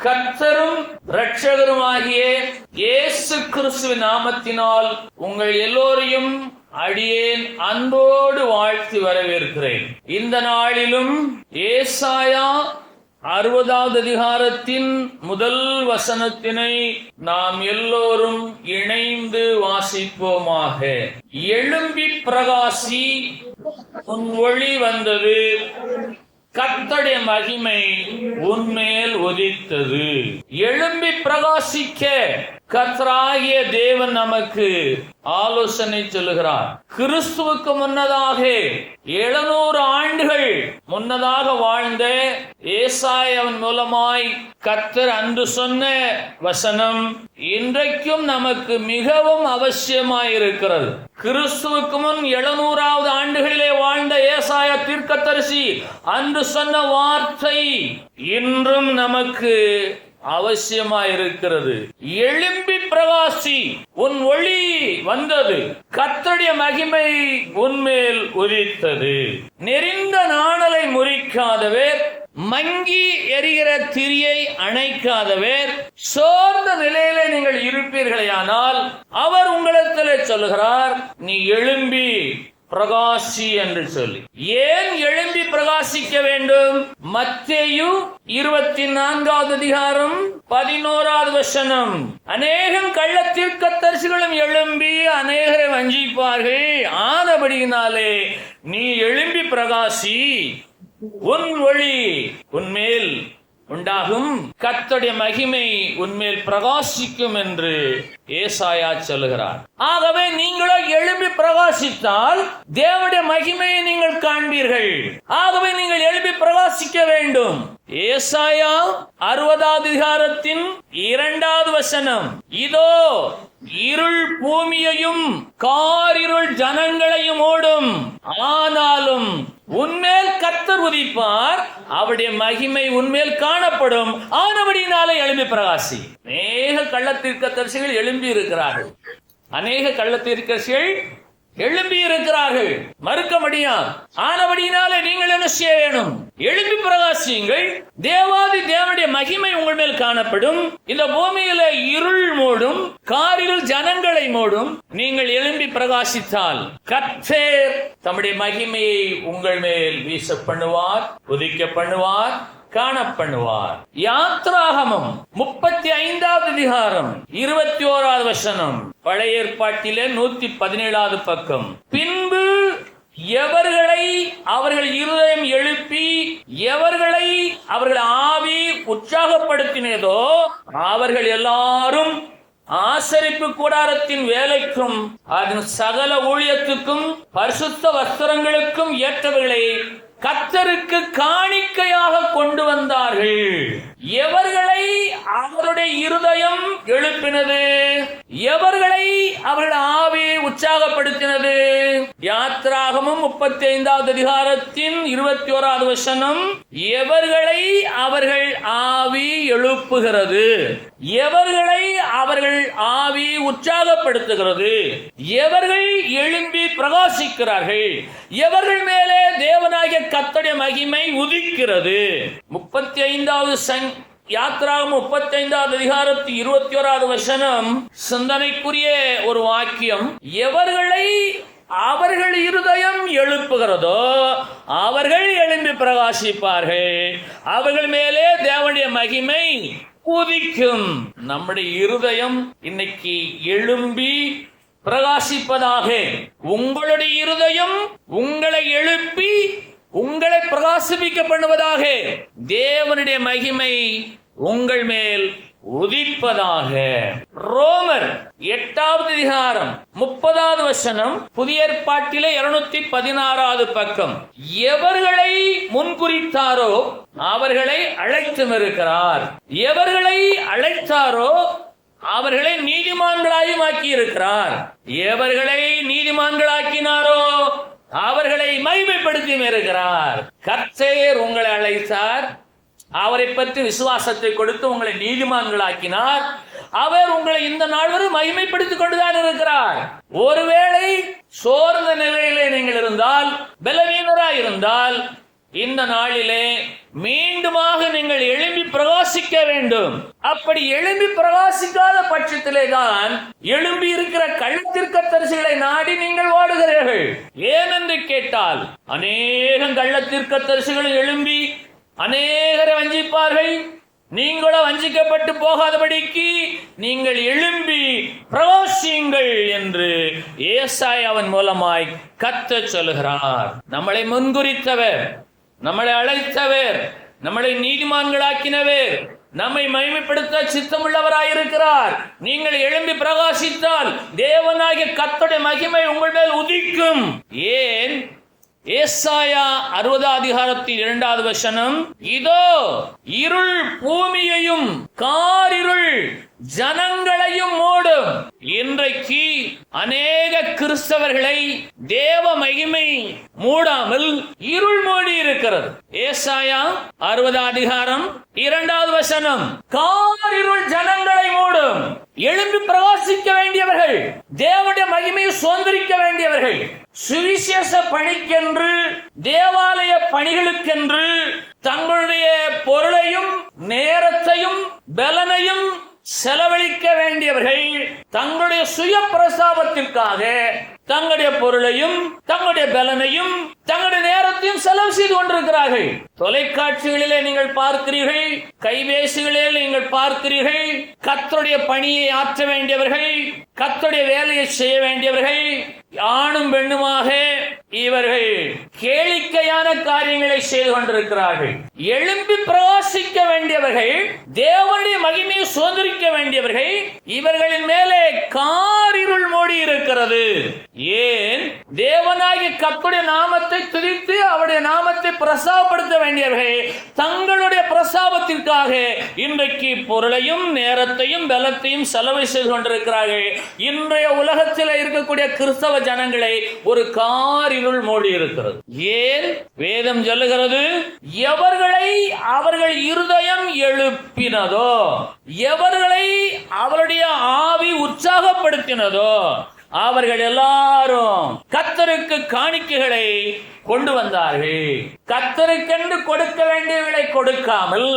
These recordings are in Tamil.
கர்த்தரும் இரட்சகருமாகிய இயேசு கிறிஸ்துவின் நாமத்தினால் உங்கள் எல்லோரையும் அடியேன் அன்போடு வாழ்த்தி வரவேற்கிறேன். இந்த நாளிலும் ஏசாயா 60வது அதிகாரத்தின் முதல் வசனத்தினை நாம் எல்லோரும் இணைந்து வாசிப்போமாக. எழும்பி பிரகாசி, உன் ஒளி வந்தது, கர்த்தருடைய மகிமை உன்மேல் உதித்தது. எழும்பி பிரகாசிக்க கர்த்தராகிய தேவன் நமக்கு ஆலோசனை சொல்லுகிறார். கிறிஸ்துவுக்கு முன்னதாக 700 ஆண்டுகள் முன்னதாக வாழ்ந்த ஏசாயாவின் மூலமாய் கர்த்தர் அன்று சொன்ன வசனம் இன்றைக்கும் நமக்கு மிகவும் அவசியமாயிருக்கிறது. கிறிஸ்துவுக்கு முன் 700வது ஆண்டுகளிலே வாழ்ந்த ஏசாயா தீர்க்கதரிசி அன்று சொன்ன வார்த்தை இன்றும் நமக்கு அவசியமாயிருக்கிறது. எழும்பி பிரகாசி, உன் ஒளி வந்தது, கர்த்தருடைய மகிமை உன்மேல் உதித்தது. நெறிந்த நாணலை முறிக்காதவர், மங்கி எரிகிற திரியை அணைக்காதவர், சோர்ந்த நிலையிலே நீங்கள் இருப்பீர்களேயானால் அவர் உங்களிடத்திலே சொல்லுகிறார், நீ எழும்பி பிரகாசி என்று சொல்லி. ஏன் எழும்பி பிரகாசிக்க வேண்டும்? மத்தேயு 24வது அதிகாரம் 11வது வசனம். அநேகம் கள்ள தீர்க்கதரிசிகளும் எழும்பி அநேகரை வஞ்சிப்பார்கள். ஆனபடியினாலே நீ எழும்பி பிரகாசி, உன் ஒளி உன்மேல் உண்டாகும், கர்த்தருடைய மகிமை உன்மேல் பிரகாசிக்கும் என்று ஏசாயா சொல்லுகிறார். ஆகவே நீங்களோ எழும்பி பிரகாசித்தால் தேவனுடைய மகிமையை நீங்கள் காண்பீர்கள். ஆகவே நீங்கள் எழும்பி பிரகாசிக்க வேண்டும். ஏசாயா 60வது அதிகாரத்தின் 2வது வசனம். இதோ இருள் பூமியையும் காரிருள் ஜனங்களையும் ஓடும், ஆனாலும் உன்மேல் கர்த்தர் உதிப்பார், அவருடைய மகிமை உன்மேல் காணப்படும். ஆனபடியினாலே எழும்பி பிரகாசி. அநேக கள்ளத்தீர்க்கதரிசிகள் எழும்பி இருக்கிறார்கள். அநேக கள்ளத்தீர்க்கதரிசிகள் எழும்பி இருக்கிறார்கள். மறுக்க முடியாது. ஆனபடியினாலே நீங்கள் என்ன செய்ய வேணும்? எழும்பி பிரகாசியுங்கள். தேவாதி தேவனுடைய மகிமை உங்கள் மேல் காணப்படும். இந்த பூமியில இருள் மூடும், காரிருள் ஜனங்களை மூடும். நீங்கள் எழும்பி பிரகாசித்தால் கர்த்தர் தம்முடைய மகிமையை உங்கள் மேல் வீச பண்ணுவார், உதிக்க பண்ணுவார், காணப்படுவார். யாத்ராகமம் 35வது அதிகாரம் 21வது வசனம். பழைய ஏற்பாட்டிலே 117வது பக்கம். பின்பு எவர்களை அவர்கள் இருதயம் எழுப்பி எவர்களை அவர்கள் ஆவி உற்சாகப்படுத்தினதோ அவர்கள் எல்லாரும் ஆசரிப்பு கூடாரத்தின் வேலைக்கும் அதன் சகல ஊழியத்துக்கும் பரிசுத்த வஸ்திரங்களுக்கும் ஏற்றவர்களை கர்த்தருக்கு காணிக்கையாக கொண்டு வந்தார்கள். எவர்களை அவருடைய இருதயம் எழுப்பினது? எவர்களை அவர்கள் ஆவி உற்சாகப்படுத்தினது? யாத்ராகமம் 35வது அதிகாரத்தின் 21வது வசனம். எவர்களை அவர்கள் ஆவி எழுப்புகிறது, எவர்களை அவர்கள் ஆவி உற்சாகப்படுத்துகிறது, எவர்கள் எழும்பி பிரகாசிக்கிறார்கள், எவர்கள் மேலே தேவனாகிய கர்த்தருடைய மகிமை உதிக்கிறது. 35வது யாத்ராகமம் 35வது அதிகாரத்தில் 21வது வசனம் சிந்தனைக்குரிய ஒரு வாக்கியம். எவர்களை அவர்கள் இருதயம் எழுப்புகிறதோ அவர்கள் எழும்பி பிரகாசிப்பார்கள், அவர்கள் மேலே தேவனுடைய மகிமை உதிக்கும். நம்முடைய இருதயம் இன்னைக்கு எழும்பி பிரகாசிப்பதாக. உங்களுடைய இருதயம் உங்களை எழுப்பி உங்களை பிரகாசிப்பிக்க பண்ணுவதாக. தேவனுடைய மகிமை உங்கள் மேல் உதிப்பதாக. ரோமர் 8வது அதிகாரம் 30வது வசனம். புதிய ஏற்பாட்டிலே 216வது பக்கம். எவர்களை முன்குறித்தாரோ அவர்களை அழைத்தும் இருக்கிறார், எவர்களை அழைத்தாரோ அவர்களை நீதிமான்களாயும் ஆக்கி இருக்கிறார், எவர்களை நீதிமான்களாக்கினாரோ அவர்களை மகிமைப்படுத்தியும் இருக்கிறார். கர்த்தர் உங்களை அழைத்தார், அவரை பற்றி விசுவாசத்தை கொடுத்து உங்களை நீதிமான்களாக்கினார். அவர் உங்களை இந்த நாள் வரை மகிமைப்படுத்திக் கொண்டுதான் இருக்கிறார். ஒருவேளை சோர்ந்த நிலையிலே நீங்கள் இருந்தால், பலவீனராய் இருந்தால், இந்த நாளிலே மீண்டுமாக நீங்கள் எழும்பி பிரகாசிக்க வேண்டும். அப்படி எழும்பி பிரகாசிக்காத பட்சத்திலே தான் எழும்பி இருக்கிற கள்ளத்தீர்க்கதரிசிகளை நாடி நீங்கள் ஓடுகிறீர்கள். ஏனென்று கேட்டால் அநேகம் கள்ளத்தீர்க்கதரிசிகள் எழும்பி அநேகரை வஞ்சிப்பார்கள். நீங்களும் வஞ்சிக்கப்பட்டு போகாதபடிக்கு நீங்கள் எழும்பி பிரகாசியுங்கள் என்று ஏசாயாவின் மூலமாய் கர்த்தர் சொல்லுகிறார். நம்மளை முன்குறித்தவர், நம்மளை அழைத்தவர், நம்மளை நீதிமான்களாக்கினவர், நம்மை மகிமைப்படுத்த சித்தமுள்ளவராயிருக்கிறார். நீங்கள் எழும்பி பிரகாசித்தால் தேவனாகிய கர்த்தருடைய மகிமை உங்கள் மேல் உதிக்கும். ஏன்? ஏசாயா 60:2 இதோ இருள் பூமியையும் காரிருள் ஜனங்களையும் மூடும். இன்றைக்கு அநேக கிறிஸ்தவர்களை தேவ மகிமை மூடாமல் இருள் மூடி இருக்கிறது. ஏசாயா 60:2 காரிருள் ஜனங்களை மூடும். எழும்பி பிரகாசிக்க வேண்டியவர்கள், தேவனுடைய மகிமையை சுதந்திரிக்க வேண்டியவர்கள், சுவிசேஷ பணிக்கென்று தேவாலய பணிகளுக்கென்று தங்களுடைய பொருளையும் நேரத்தையும் பலனையும் செலவழிக்க வேண்டியவர்கள் தங்களுடைய சுய பிரசாபத்திற்காக தங்களுடைய பொருளையும் தங்களுடைய பலனையும் தங்களுடைய நேரத்தையும் செலவு செய்து கொண்டிருக்கிறார்கள். தொலைக்காட்சிகளிலே நீங்கள் பார்க்கிறீர்கள், கைபேசிகளில் நீங்கள் பார்க்கிறீர்கள். கர்த்தருடைய பணியை ஆற்ற வேண்டியவர்கள், கர்த்தருடைய வேலையை செய்ய வேண்டியவர்கள் ஆணும் பெண்ணுமாக இவர்கள் கேளிக்கையான காரியங்களை செய்து கொண்டிருக்கிறார்கள். எழும்பி பிரகாசிக்க வேண்டியவர்கள், தேவனுடைய மகிமையை சுதந்திரிக்க வேண்டியவர்கள், இவர்களின் மேலே காரிருள் மூடி இருக்கிறது. ஏன்? தேவனாகிய கர்த்தருடைய நாமத்தை துதித்து அவருடைய நாமத்தை பிரசாபப்படுத்த வேண்டியவர்கள் தங்களுடைய பிரசாபத்திற்காக இன்றைக்கு பொருளையும் நேரத்தையும் பலத்தையும் செலவு செய்து கொண்டிருக்கிறார்கள். இன்றைய உலகத்தில் இருக்கக்கூடிய கிறிஸ்தவ ஜனங்களை ஒரு காரிருள் மூடி இருக்கிறது. ஏன்? வேதம் சொல்லுகிறது, எவர்களை அவர்கள் இருதயம் எழுப்பினதோ, எவர்களை அவருடைய ஆவி உற்சாகப்படுத்தினதோ அவர்கள் எல்லாரும் கர்த்தருக்கு காணிக்கைகளை கொண்டு வந்தார்கள். கர்த்தருக்கென்று கொடுக்க வேண்டியவர்களை கொடுக்காமல்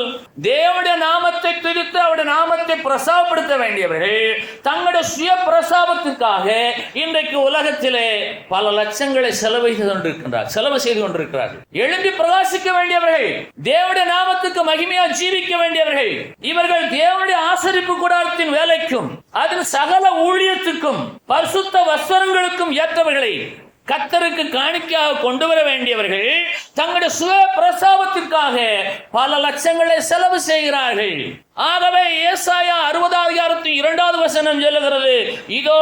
தேவனுடைய நாமத்தை துதித்து அவருடைய நாமத்தை பிரசாபப்படுத்த வேண்டியவர்கள் தங்களுடைய சுய பிரசாபத்திற்காக இன்றைக்கு உலகத்திலே பல லட்சங்களை செலவு செய்து கொண்டிருக்கிறார்கள். எழும்பி பிரகாசிக்க வேண்டியவர்கள், தேவனுடைய நாமத்துக்கு மகிமையா ஜீவிக்க வேண்டியவர்கள், இவர்கள் தேவனுடைய ஆசரிப்பு கூடாரத்தின் வேலைக்கும் அதன் சகல ஊழியத்துக்கும் பரிசுத்த வஸ்திரங்களுக்கும் ஏற்றவர்களை கர்த்தருக்கு காணிக்கையாக கொண்டு வர வேண்டியவர்கள் தங்களுடைய சுய பிரசாபத்திற்காக பல லட்சங்களை செலவு செய்கிறார்கள். ஆகவே ஏசாயா 60:2 சொல்லுகிறது, இதோ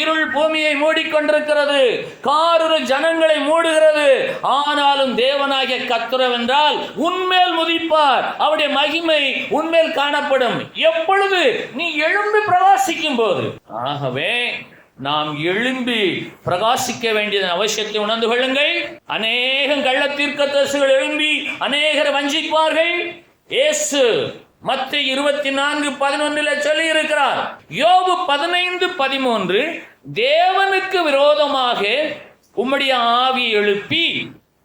இருள் பூமியை மூடிக்கொண்டிருக்கிறது, காரிருள் ஜனங்களை மூடுகிறது. ஆனாலும் தேவனாகிய கர்த்தர் என்றால் உன்மேல் முதிப்பார், அவருடைய மகிமை உன்மேல் காணப்படும். எப்பொழுது? நீ எழும்பி பிரகாசிக்கும் போது. ஆகவே நாம் எழும்பி பிரகாசிக்க வேண்டியதன் அவசியத்தை உணர்ந்து கொள்ளுங்கள். அநேகம் கள்ளத்தீர்க்கதரிசிகள் எழும்பி அநேகரை வஞ்சிப்பார்கள். இயேசு மத்தேயு 24:11 சொல்லி இருக்கிறார். யோபு 15:13 தேவனுக்கு விரோதமாக உம்முடைய ஆவி எழுப்பி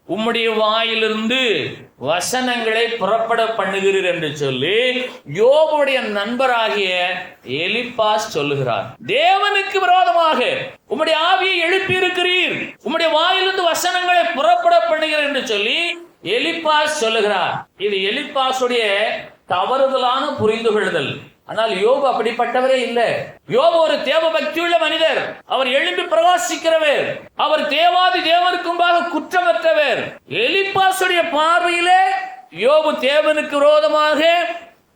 உம்முடைய வாயிலிருந்து வசனங்களை புறப்பட பண்ணுகிறீர் என்று சொல்லி யோபுடைய நண்பராகிய எலிப்பாஸ் சொல்லுகிறார். தேவனுக்கு விரோதமாக உம்முடைய ஆவியை எழுப்பி இருக்கிறீர், உம்முடைய வாயிலிருந்து வசனங்களை புறப்பட பண்ணுகிறீர் என்று சொல்லி எலிப்பாஸ் சொல்லுகிறார். இது எலிப்பாசுடைய தவறுதலான புரிந்து கொள்ளுதல். ஆனால் யோபு அப்படிப்பட்டவரே இல்லை. யோபு ஒரு தேவ பக்தியுள்ள மனிதர். அவர் எழும்பி பிரகாசிக்கிறவர். அவர் தேவாதி தேவனுக்கு முன்பாக குற்றமற்றவர். எலிப்பாசுடைய பார்வையிலே யோபு தேவனுக்கு விரோதமாக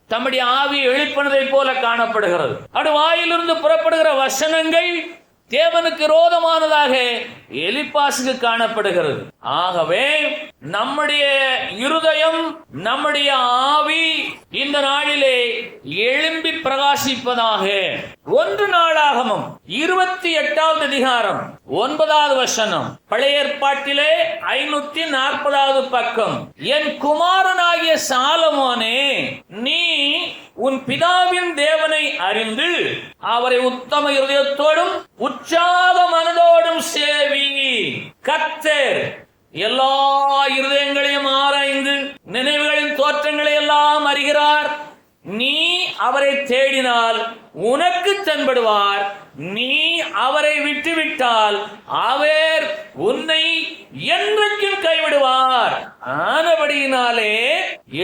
தம்முடைய ஆவியை எழுப்பினதை போல காணப்படுகிறது. அது வாயிலிருந்து புறப்படுகிற வசனங்கள் தேவனுக்கு விரோதமானதாக எலிப்பாசுக்கு காணப்படுகிறது. ஆகவே நம்முடைய இருதயம், நம்முடைய ஆவி இந்த நாளிலே எழும்பி பிரகாசிப்பதாக. 1 நாளாகமம் 28வது அதிகாரம் 9வது வசனம், பழைய ஏற்பாட்டிலே 540வது பக்கம். என் குமாரனாகிய சாலமோனே, நீ உன் பிதாவின் தேவனை அறிந்து அவரை உத்தம இருதயத்தோடும் உற்சாக மனதோடும் சேவி. கர்த்தர் எல்லா இருதயங்களையும் ஆராய்ந்து நினைவுகளின் தோற்றங்களை எல்லாம் அறிகிறார். நீ அவரை தேடினால் உனக்கு தென்படுவார். நீ அவரை விட்டுவிட்டால் அவர் உன்னை என்றைக்கும் கைவிடுவார். ஆனபடியினாலே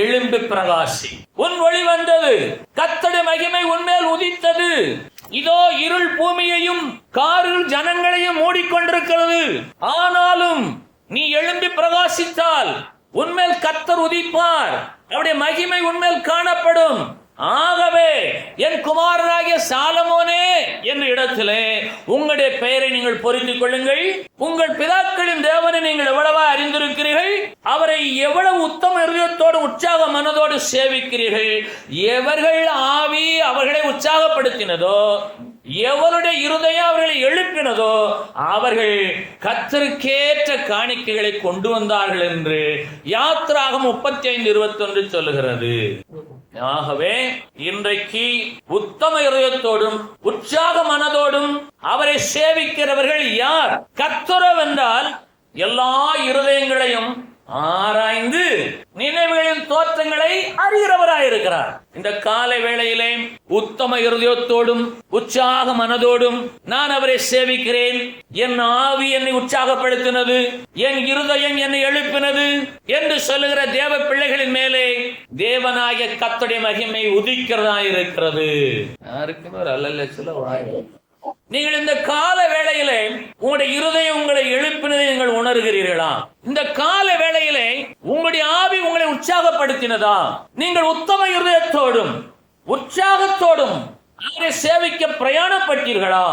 எழும்பி பிரகாசி. உன் ஒளி வந்தது, கர்த்தருடைய மகிமை உன்மேல் உதித்தது. இதோ இருள் பூமியையும் காரில் ஜனங்களையும் மூடிக்கொண்டிருக்கிறது. ஆனாலும் நீ எழும்பி பிரகாசித்தால் உன்மேல் கர்த்தர் உதிப்பார். அவருடைய மகிமை உன்மேல் காணப்படும். ஆகவே என் குமாரனாகிய சாலமோனே என்ற இடத்திலே உங்களுடைய பெயரை நீங்கள் பொருத்திக் கொள்ளுங்கள். உங்கள் பிதாக்களின் தேவனை நீங்கள் எவ்வளவா அறிந்திருக்கிறீர்கள், அவரை எவ்வளவு உத்தம இருதயத்தோடு உற்சாக மனதோடு சேவிக்கிறீர்கள். எவர்கள் ஆவி அவர்களை உற்சாகப்படுத்தினதோ, எவருடைய இருதயம் அவர்களை எழுப்பினதோ அவர்கள் கர்த்தருக்கேற்ற காணிக்கைகளை கொண்டு வந்தார்கள் என்று யாத்திராகமம் 35:21 சொல்லுகிறது. ஆகவே இன்றைக்கு உத்தம இருதயத்தோடும் உற்சாக மனதோடும் அவரை சேவிக்கிறவர்கள் யார்? கர்த்தரென்றால் எல்லா இருதயங்களையும் ஆராய்ந்து நினைவுகளின் தோற்றங்களை அறிகிறவராயிருக்கிறார். இந்த காலை வேளையிலே உத்தம இருதயத்தோடும் உற்சாக மனதோடும் நான் அவரை சேவிக்கிறேன். என் ஆவி என்னை உற்சாகப்படுத்தினது, என் இருதயம் என்னை எழுப்பினது என்று சொல்லுகிற தேவ பிள்ளைகளின் மேலே தேவனாகிய கர்த்தருடைய மகிமை உதிக்கிறதாயிருக்கிறது. யாருக்குமே ஒரு அல்லல்ல சொல்ல வாய். நீங்கள் இந்த கால வேளையிலே உங்களுடைய இருதயம் உங்களை எழுப்பினதை நீங்கள் உணர்கிறீர்களா? இந்த கால வேளையிலே உங்களுடைய ஆவி உங்களை உற்சாகப்படுத்தினதா? நீங்கள் உத்தம இருதயத்தோடும் உற்சாகத்தோடும் அவரை சேவிக்க பிரயாணப்பட்டீர்களா?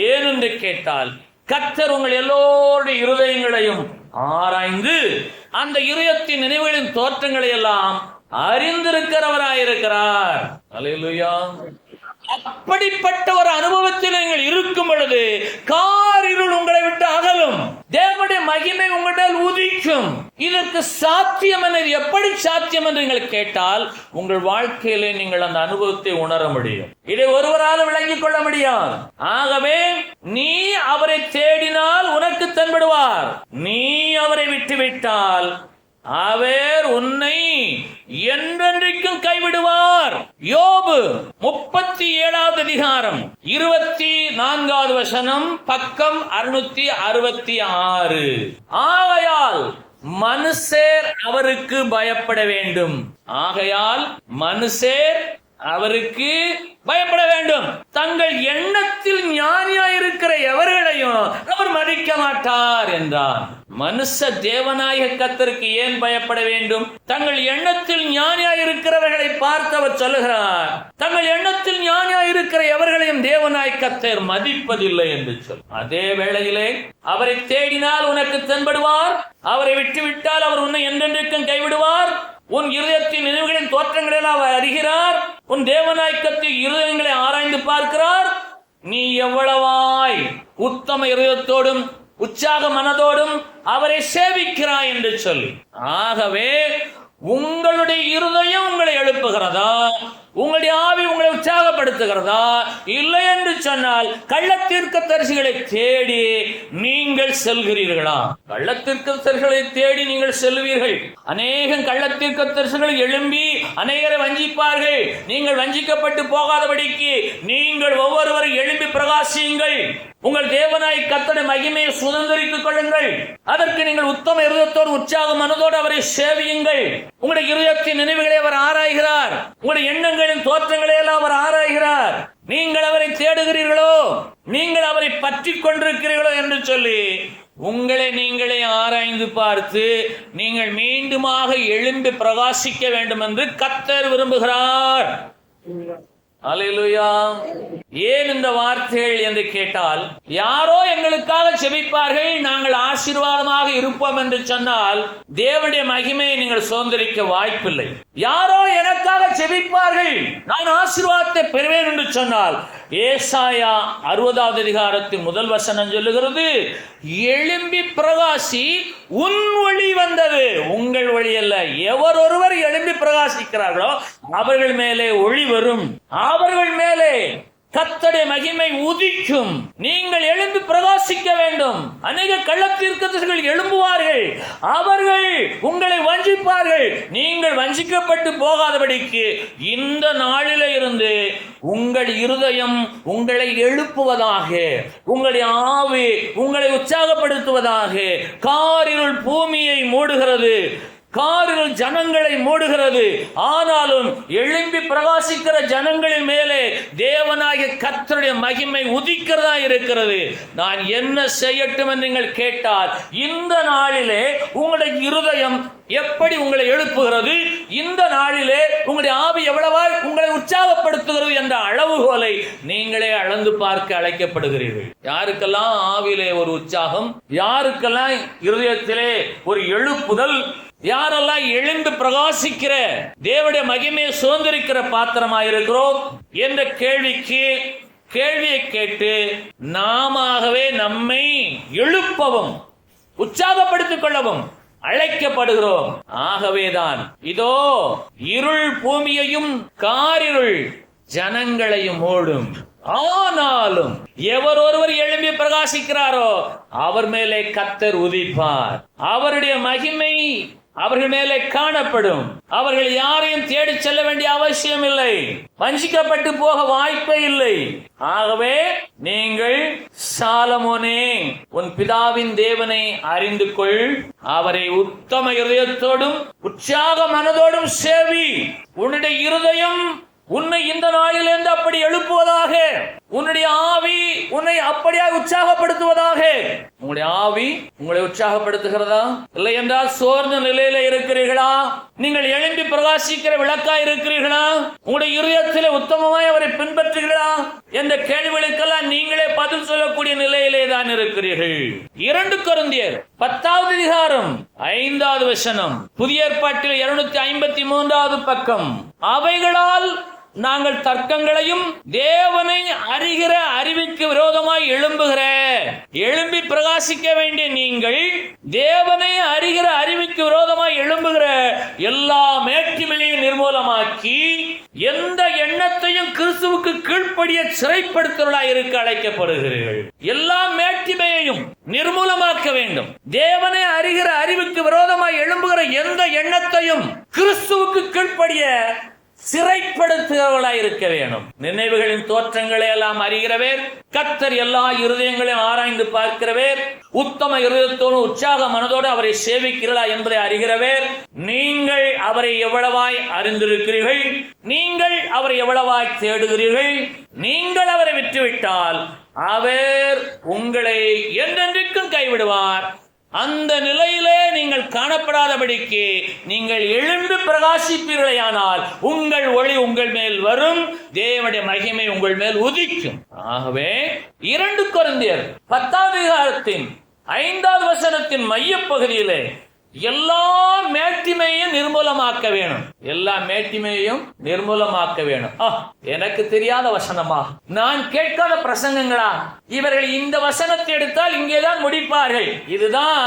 ஏனென்று கேட்டால் கர்த்தர் உங்கள் எல்லோருடைய இருதயங்களையும் ஆராய்ந்து அந்த இருதயத்தின் நினைவுகளின் தோற்றங்களை எல்லாம் அறிந்திருக்கிறவராயிருக்கிறார். அல்லேலூயா. அப்படிப்பட்ட ஒரு அனுபவத்தில் நீங்கள் இருக்கும் பொழுது காரிருள் உங்களை விட்டு அகலும், தேவனுடைய மகிமை உங்களிடம் உதிக்கும். இதற்கு சாத்தியம் என, எப்படி சாத்தியம் என்று நீங்கள் கேட்டால் உங்கள் வாழ்க்கையிலே நீங்கள் அந்த அனுபவத்தை உணர முடியும். இதை ஒருவரால் விளங்கிக் கொள்ள முடியாது. ஆகவே நீ அவரை தேடினால் உனக்கு தென்படுவார். நீ அவரை விட்டுவிட்டால் அவர் உன்னை என்றென்றைக்கும் கைவிடுவார். யோபு 37வது அதிகாரம் 24வது வசனம், பக்கம் 666. ஆகையால் மனுஷர் அவருக்கு பயப்பட வேண்டும். ஆகையால் மனுஷர் அவருக்கு பயப்பட வேண்டும். தங்கள் எண்ணத்தில் ஞானியாயிருக்கிற எவர்களையும் அவர் மதிக்க மாட்டார் என்றார். மனுஷ தேவனாய கர்த்தருக்கு ஏன் பயப்பட வேண்டும்? தங்கள் எண்ணத்தில் ஞானியாயிருக்கிறவர்களை பார்த்து அவர் சொல்லுகிறார், தங்கள் எண்ணத்தில் ஞானியாயிருக்கிற எவர்களையும் தேவனாய் கர்த்தர் மதிப்பதில்லை என்று சொல். அதே வேளையிலே அவரை தேடினால் உனக்கு தென்படுவார், அவரை விட்டுவிட்டால் அவர் உன்னை என்றென்றைக்கும் கைவிடுவார். உன் இருதயத்தின் நினைவுகளின் தோற்றங்களில் அவர் அறிகிறார். உன் தேவனாய் கர்த்தர் இருதயங்களை ஆராய்ந்து பார்க்கிறார். நீ எவ்வளவாய் உத்தம இருதயத்தோடும் உற்சாக மனதோடும் அவரை சேவிக்கிறாய் என்று சொல்லி. ஆகவே உங்களுடைய இருதயம் உங்களை எழுப்புகிறதா? உங்களுடைய ஆவி உங்களை உற்சாகப்படுத்துகிறதா? இல்லை என்று சொன்னால் கள்ளத்தீர்க்கதரிசிகளை தேடி நீங்கள் செல்கிறீர்களா? கள்ளத்தீர்க்கதரிசிகளை தேடி நீங்கள் செல்வீர்கள். அநேகம் கள்ளத்தீர்க்கதரிசிகள் எழும்பி அநேகரை வஞ்சிப்பார்கள். நீங்கள் வஞ்சிக்கப்பட்டு போகாதபடிக்கு நீங்கள் ஒவ்வொருவரும் எழும்பி பிரகாசியுங்கள். உங்கள் தேவனாய் கர்த்தருடைய மகிமையை சுதந்திரித்துக் கொள்ளுங்கள். அதற்கு நீங்கள் உத்தம இருதயத்தோடு உற்சாக மனதோடு அவரை சேவியுங்கள். உங்களுடைய இருதயத்தின் நினைவுகளை அவர் ஆராய்கிறார். உங்களுடைய எண்ணங்களின் தோற்றங்களை எல்லாம் அவர் ஆராய்கிறார். நீங்கள் அவரை தேடுகிறீர்களோ, நீங்கள் அவரை பற்றி கொண்டிருக்கிறீர்களோ என்று சொல்லி உங்களை நீங்களே ஆராய்ந்து பார்த்து நீங்கள் மீண்டுமாக எழும்பி பிரகாசிக்க வேண்டும் என்று கர்த்தர் விரும்புகிறார். அல்லேலூயா. ஏன் இந்த வார்த்தைகள் என்று கேட்டால், யாரோ எங்களுக்காக செபிப்பார்கள், நாங்கள் ஆசீர்வாதமாக இருப்போம் என்று சொன்னால் தேவனுடைய மகிமையை நீங்கள் சுதந்திரிக்க வாய்ப்பில்லை. யாரோ எனக்காக செபிப்பார்கள், நான் ஆசீர்வாதத்தை பெறுவேன் என்று சொன்னால் ஏசாயா 60வது அதிகாரத்தின் முதல் வசனம் சொல்லுகிறது, எழும்பி பிரகாசி, உன் ஒளி வந்தது. உங்கள் ஒளி அல்ல, எவர் ஒருவர் எழும்பி பிரகாசிக்கிறார்களோ அவர்கள் மேலே ஒளி வரும். அவர்கள் மேலே கர்த்தருடைய மகிமை உதிக்கும். நீங்கள் எழும்பி பிரகாசிக்க வேண்டும். அநேக கள்ளத்தீர்க்கதரிசிகள் எழும்புவார்கள், அவர்கள் உங்களை வஞ்சிப்பார்கள். நீங்கள் வஞ்சிக்கப்பட்டு போகாதபடிக்கு இந்த நாளிலே இருந்து உங்கள் இருதயம் உங்களை எழுப்புவதாக, உங்களுடைய ஆவி உங்களை உற்சாகப்படுத்துவதாக. காரிருள் பூமியை மூடுகிறது, காரிருள் ஜனங்களை மூடுகிறது. ஆனாலும் எழும்பி பிரகாசிக்கிற ஜனங்களின் மேலே தேவனாகிய கர்த்தருடைய மகிமை உதிக்கிறதா இருக்கிறது. நான் என்ன செய்யட்டும் என்று நீங்கள் கேட்டால், இந்த நாளிலே உங்களுடைய இருதயம் எப்படி உங்களை எழுப்புகிறது, இந்த நாளிலே உங்களுடைய ஆவி எவ்வளவாய் உங்களை உற்சாகப்படுத்துகிறது என்ற அளவுகோலை நீங்களே அளந்து பார்க்க அழைக்கப்படுகிறீர்கள். யாருக்கெல்லாம் ஆவியிலே ஒரு உற்சாகம், யாருக்கெல்லாம் இருதயத்திலே ஒரு எழுப்புதல், யாரெல்லாம் எழுந்து பிரகாசிக்கிற தேவனுடைய மகிமையை சுதந்திரிக்கிற பாத்திரமாயிருக்கிறோம் என்ற கேள்வியை கேட்டு நாமவே நம்மை எழுப்பவும் உற்சாகப்படுத்திக் கொள்ளவும் அழைக்கப்படுகிறோம். ஆகவேதான் இதோ இருள் பூமியையும் காரிருள் ஜனங்களையும் மூடும். ஆனாலும் எவர் ஒருவர் எழும்பி பிரகாசிக்கிறாரோ அவர் மேலே கர்த்தர் உதிப்பார். அவருடைய மகிமை அவர்கள் மேலே காணப்படும். அவர்கள் யாரையும் தேடி செல்ல வேண்டிய அவசியம் இல்லை, வஞ்சிக்கப்பட்டு போக வாய்ப்பே இல்லை. ஆகவே நீங்கள் சாலமோனே, உன் பிதாவின் தேவனை அறிந்து கொள், அவரை உத்தம இருதயத்தோடும் உற்சாக மனதோடும் சேவி. உன்னுடைய இருதயம் உன்னை இந்த நாளிலிருந்து அப்படி எழுப்புவதாக, உன்னுடைய ஆவி உன்னை அப்படியே உற்சாகப்படுத்துவதாக. உங்களுடைய ஆவி உங்களை உற்சாகப்படுத்துகிறதா? இல்லை என்றால் சோர்ந்த நிலையில இருக்கிறீர்களா? நீங்கள் எழும்பி பிரகாசிக்கிற விளக்கா இருக்கிறீர்களா? உங்களுடைய இருதயத்திலே உத்தமமாய் அவரை பின்பற்றுகிறீர்களா என்ற கேள்விகளுக்கெல்லாம் நீங்களே பதில் சொல்லக்கூடிய நிலையிலே தான் இருக்கிறீர்கள். 2 கொரிந்தியர் 10வது அதிகாரம் 5வது வசனம், புதிய ஏற்பாட்டில் 253வது பக்கம். அவைகளால் நாங்கள் தர்க்கங்களையும் தேவனை அறிகிற அறிவுக்கு விரோதமாய் எழும்பி பிரகாசிக்க வேண்டிய நீங்கள் தேவனை அறிகிற அறிவுக்கு விரோதமாய் எழும்புகிற எல்லா மேட்டிமையையும் நிர்மூலமாக்கி எந்த எண்ணத்தையும் கிறிஸ்துவுக்கு கீழ்ப்படிய சிறைப்படுத்துவர்களாய் இருக்க அழைக்கப்படுகிறீர்கள். எல்லா மேட்டிமையையும் நிர்மூலமாக்க வேண்டும். தேவனை அறிகிற அறிவுக்கு விரோதமாய் எழும்புகிற எந்த எண்ணத்தையும் கிறிஸ்துவுக்கு கீழ்ப்படிய சிறைப்படுத்துகிறவர்களாய் இருக்க வேண்டும். நினைவுகளின் தோற்றங்களை எல்லாம் அறிகிறவர், கர்த்தர் எல்லா இருதயங்களையும் ஆராய்ந்து பார்க்கிறவர், உத்தம இருதயத்தோடு உற்சாக மனதோடு அவரை சேவிக்கிறீர்களா என்பதை அறிகிறவர். நீங்கள் அவரை எவ்வளவாய் அறிந்திருக்கிறீர்கள், நீங்கள் அவரை எவ்வளவாய் தேடுகிறீர்கள். நீங்கள் அவரை விட்டுவிட்டால் அவர் உங்களை என்றென்றைக்கும் கைவிடுவார். அந்த நிலையிலே நீங்கள் காணப்படாதபடிக்கு நீங்கள் எழுந்து பிரகாசிப்பீர்களேயானால் உங்கள் ஒளி உங்கள் மேல் வரும், தேவனுடைய மகிமை உங்கள் மேல் உதிக்கும். ஆகவே 2 கொரிந்தியர் 10வது அதிகாரத்தின் 5வது வசனத்தின் மைய பகுதியிலே எல்லா மேட்டிமையும் நிர்மூலமாக்க வேணும். எல்லா மேட்டிமையும் நிர்மூலமாக்க வேணும். எனக்கு தெரியாத வசனமா, நான் கேட்காத பிரசங்கங்களா, இவர்கள் இந்த வசனத்தை எடுத்தால் இங்கேதான் முடிப்பார்கள். இதுதான்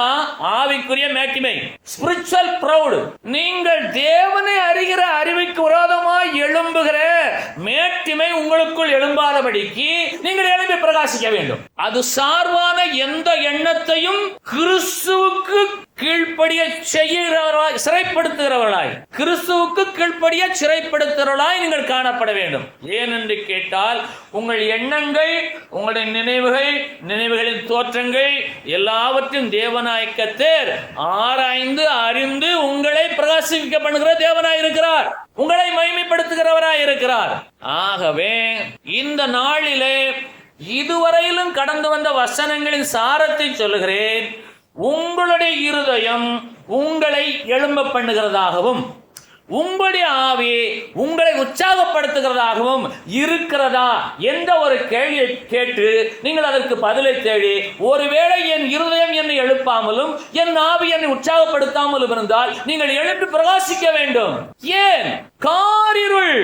ஆவிக்குரிய மேட்டிமை, ஸ்பிரிச்சுவல் ப்ரௌட். நீங்கள் தேவனை அறிகிற அறிவுக்கு விரோதமாய் எழும்புகிற மேட்டிமை உங்களுக்குள் எழும்பாதபடிக்கு நீங்கள் எழும்பி பிரகாசிக்க வேண்டும். அது சார்பான எந்த எண்ணத்தையும் கிறிஸ்துவுக்கு கீழ்ப்படிய செய்கிறவர்களாய், சிறைப்படுத்துகிறவர்களாய், கிறிஸ்துவுக்கு கீழ்ப்படிய சிறைப்படுத்துகிறவர்களாய் நீங்கள் காணப்பட வேண்டும். ஏனென்று கேட்டால் உங்கள் எண்ணங்கள், உங்களுடைய நினைவுகளின் தோற்றங்கள் எல்லாவற்றையும் தேவனாய் கர்த்தர் ஆராய்ந்து அறிந்து உங்களை பிரகாசிக்க பண்ணுகிற தேவனாய் இருக்கிறார், உங்களை மகிமைப்படுத்துகிறவராய் இருக்கிறார். ஆகவே இந்த நாளிலே இதுவரையிலும் கடந்து வந்த வசனங்களின் சாரத்தை சொல்லுகிறேன். உங்களுடைய இருதயம் உங்களை எழும்ப பண்ணுகிறதாகவும் உங்களுடைய ஆவி உங்களை உற்சாகப்படுத்துகிறதாகவும் இருக்கிறதா என்ற ஒரு கேள்வியை கேட்டு நீங்கள் அதற்கு பதிலை தேடி, ஒருவேளை என் இருதயம் என்னை எழுப்பாமலும் என் ஆவி என்னை உற்சாகப்படுத்தாமலும் இருந்தால் நீங்கள் எழுப்பி பிரகாசிக்க வேண்டும். ஏன்? காரிருள்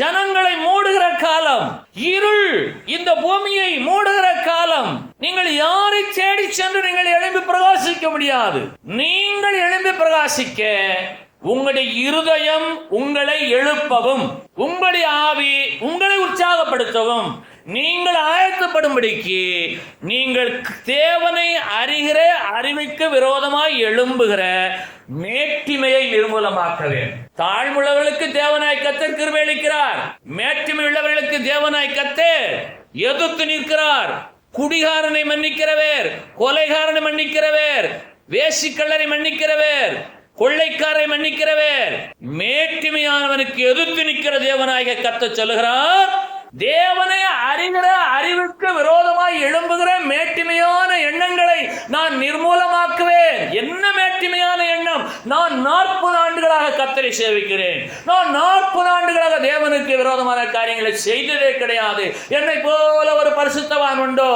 ஜனங்களை மூடுகிற காலம், இருள் இந்த பூமியை மூடுகிற காலம். நீங்கள் யாரை தேடி சென்று நீங்கள் எழும்பி பிரகாசிக்க முடியாது. நீங்கள் எழும்பி பிரகாசிக்க உங்களுடைய இருதயம் உங்களை எழுப்பவும் உங்களுடைய ஆவி உங்களை உற்சாகப்படுத்த ஆயத்தப்படுத்தவும், நீங்கள் ஆயத்தப்படும்படிக்கு நீங்கள் தேவனை அறிகிற அறிவுக்கு விரோதமாய் எழும்புகிற மேட்டிமையை நிர்மூலமாக்கவே. தாழ்வுள்ளவர்களுக்கு தேவனாய் கர்த்தர் கிருபை அளிக்கிறார். மேட்டிமை உள்ளவர்களுக்கு தேவனாய் கர்த்தர் எதிர்த்து நிற்கிறார். குடிகாரனை மன்னிக்கிறவர், கொலைகாரனை மன்னிக்கிறவர், வேசிக்கள்ளரை மன்னிக்கிறவர், கொள்ளைக்காரை மன்னிக்கிறவர், மேட்டிமையானவனுக்கு எதிர்த்து நிற்கிற தேவனாக கர்த்தர் சொல்லுகிறார். தேவனை அறிகிற அறிவுக்கு விரோதமாய் எழும்புகிற மேட்டிமையான எண்ணங்களை நான் நிர்மூலமாக்குவேன். என்ன மேட்டிமையான எண்ணம்? நான் 40 ஆண்டுகளாக கர்த்தரை சேவிக்கிறேன். நான் 40 ஆண்டுகளாக தேவனுக்கு விரோதமான காரியங்களை செய்ததே கிடையாது. என்னை போல ஒரு பரிசுத்தவான் உண்டோ?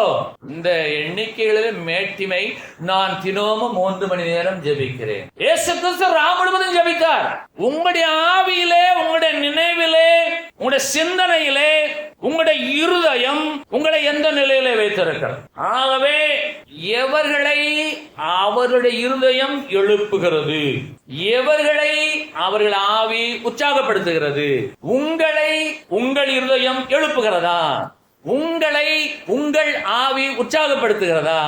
இந்த எண்ணிக்கைகளிலே மேட்டிமை. நான் தினமும் 3 மணி நேரம் ஜெபிக்கிறேன். இயேசு கிறிஸ்து முழுவதும் ஜெபித்தார். உங்களுடைய ஆவியிலே, உங்களுடைய நினைவிலே, உங்களுடைய சிந்தனையிலே, உங்களுடைய இருதயம் உங்களை எந்த நிலையிலே வைத்திருக்கிறது? ஆகவே எவர்களை அவருடைய இருதயம் எழுப்புகிறது, எவர்களை அவர்கள் ஆவி உற்சாகப்படுத்துகிறது? உங்களை உங்கள் இருதயம் எழுப்புகிறதா? உங்களை உங்கள் ஆவி உற்சாகப்படுத்துகிறதா?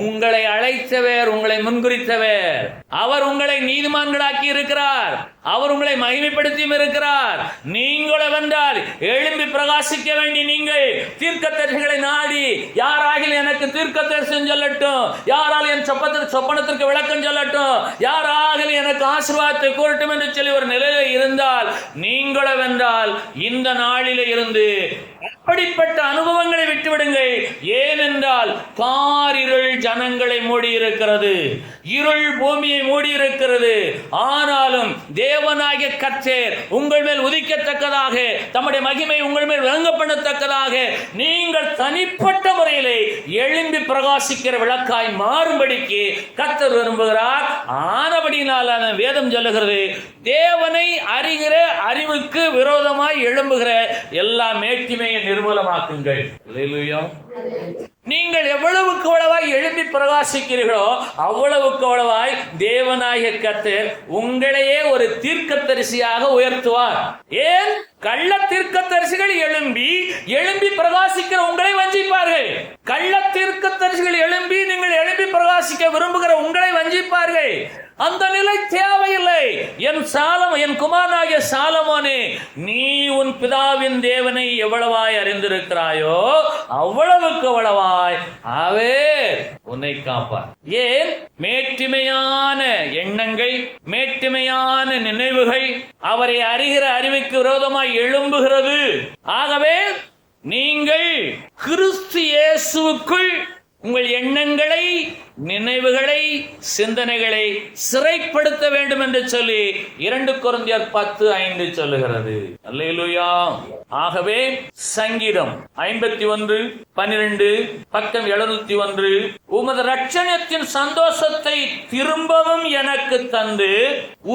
உங்களை அழைத்தவர், உங்களை முன்குறித்தவர், அவர் உங்களை நீதிமான்களாக்கி இருக்கிறார். அவர் உங்களை மகிமைப்படுத்தியும் இருக்கிறார். நீங்களோ வென்றால் எழும்பி பிரகாசிக்க வேண்டி நீங்கள் தீர்க்கதரிசிகளை நாடி, யாராகிலும் எனக்கு தீர்க்கதரிசனம் சொல்லட்டும், யாரால் என் சொப்பனத்திற்கு விளக்கம் சொல்லட்டும், யாராகிலும் எனக்கு ஆசீர்வாதத்தை கூறட்டும் என்று சொல்லி ஒரு நிலையில் இருந்தால், நீங்களோ வென்றால் இந்த நாளிலே இருந்து அப்படிப்பட்ட அனுபவங்களை விட்டுவிடுங்கள். ஏனென்றால் காரிருள் ஜனங்களை மூடி இருக்கிறது, இருள் பூமியை மூடி இருக்கிறது. ஆனாலும் தேவனாகிய கர்த்தர் உங்கள் மேல் உதிக்கத்தக்கதாக, தம்முடைய மகிமை உங்கள் மேல் விளங்க பண்ணத்தக்கதாக நீங்கள் தனிப்பட்ட முறையிலே எழும்பி பிரகாசிக்கிற விளக்காய் மாறும்படிக்கு கர்த்தர் விரும்புகிறார். ஆனபடியினால் வேதம் சொல்லுகிறது, தேவனை அறிகிற அறிவுக்கு விரோதமாய் எழும்புகிற எல்லா மேட்டிமையை நிர்மூலமாக்குங்கள். அல்லேலூயா. நீங்கள் எவ்வளவுக்கு அவ்வளவாய் எழுப்பி பிரகாசிக்கிறீர்களோ அவ்வளவுக்கு அவ்வளவாய் தேவனாகிய கர்த்தர் உங்களையே ஒரு தீர்க்கதரிசியாக உயர்த்துவார். ஏன்? கள்ள தீர்க்கதரிசிகள் எழும்பி பிரகாசிக்கிற உங்களை வஞ்சிப்பார்கள். கள்ள தீர்க்கதரிசிகள் நீங்கள் எழும்பி பிரகாசிக்க விரும்புகிற உங்களை வஞ்சிப்பார்கள். அந்த நிலை தேவையில்லை. என் குமாரனாகிய சாலமோனே, நீ உன் பிதாவின் தேவனை எவ்வளவாய் அறிந்திருக்கிறாயோ அவ்வளவுக்கு அவ்வளவாய் அவர் உன்னை காப்பார். ஏன்? மேட்டிமையான எண்ணங்கள், மேட்டிமையான நினைவுகள் அவரை அறிகிற அறிவுக்கு விரோதமாய் எழும்புகிறது. ஆகவே நீங்கள் கிறிஸ்து இயேசுவுக்குள் உங்கள் எண்ணங்களை, நினைவுகளை, சிந்தனைகளை சிறைப்படுத்த வேண்டும் என்று சொல்லி 2 கொரிந்தியர் 10:5 சொல்லுகிறது. அல்லேலூயா. ஆகவே சங்கீதம் 51:12 பக்கம் 701, உமது ரட்சணத்தின் சந்தோஷத்தை திரும்பவும் எனக்கு தந்து